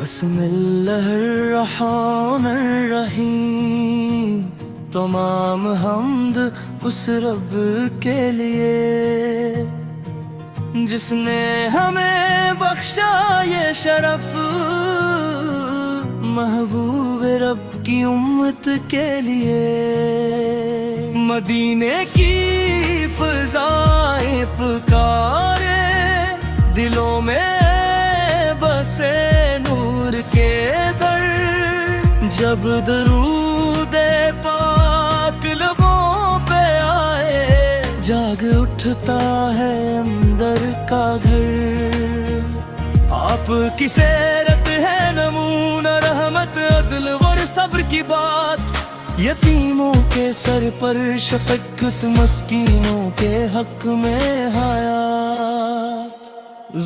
बिस्मिल्लाहिर्रहमानिर्रहीम। तमाम हम्द उस रब के लिए जिसने हमें बख्शा ये शरफ, महबूब रब की उम्मत के लिए। मदीने की फ़ज़ाएं पुकारे, दिलों में बसे नूर के दर। जब दरूदे पाक लबों पे आए, जाग उठता है अंदर का घर। आपकी सीरत है नमूना रहमत, अदल और सब्र की बात। यतीमों के सर पर शफ़क़त, मस्कीनों के हक में हयात।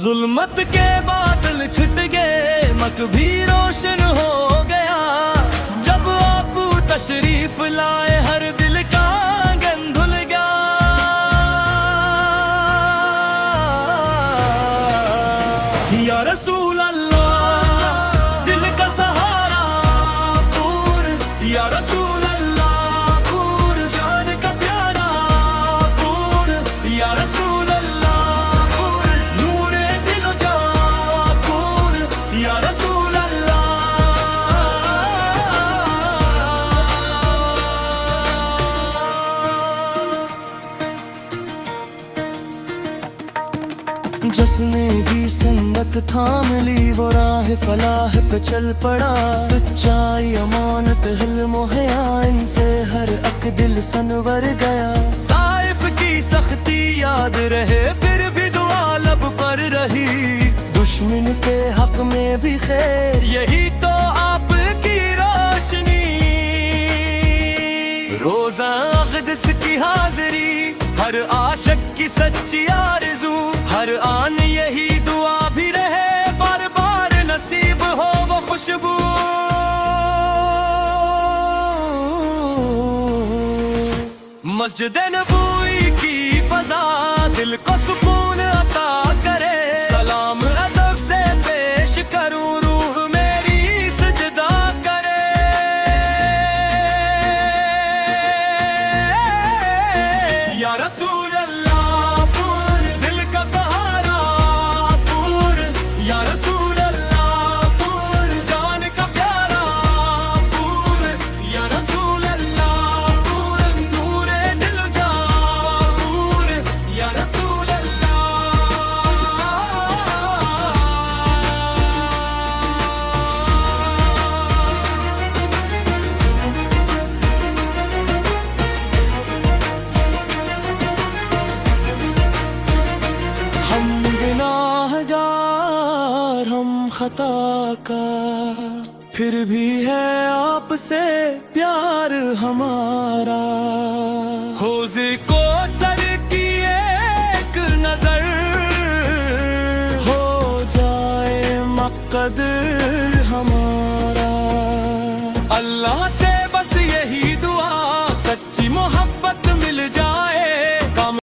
जुल्मत के बादल छुट गए, मक भी रोशन हो गया। जब आप तशरीफ लाए, हर दिल का आंगन धुल गया। या रसूल अल्लाह, दिल का सहारा पूर। या रसूल अल्लाह, पूर जान का प्यारा पूर। या रसूल अल्लाह, पूर नूरे दिल जा पूर। या रसूल अल्लाह। जिसने भी संगत थाम ली, वो राह फलाह पे चल पड़ा। सच्चाई अमानत हिल्म हया, इनसे हर अक दिल सनवर गया। ताइफ की सख्ती याद रहे, फिर भी दुआ लब पर रही। दुश्मन के हक में भी खैर, यही तो आपकी रोशनी। रोज़ा अक़दस की हाज़िरी, हर आशिक़ की सच्ची आरज़ू। हर आन यही दुआ भी रहे, बार बार नसीब हो वो खुशबू। मस्जिद नबूई की फ़ज़ा दिल को सुकून अता करे। सलाम अदब से पेश करूं, रूह मेरी सजदा करे। या रसूल अल्लाह, पूर दिल का सहारा पूर। या रसूल अल्लाह, पूर जान का प्यारा पूर। या रसूल अल्लाह, पूर नूरे दिल जा पूर। या रसूल हम गुनाहगार, हम खताकार, फिर भी है आपसे प्यार हमारा। हौज़े को सर की एक नजर, हो जाए मक़दर हमारा। अल्लाह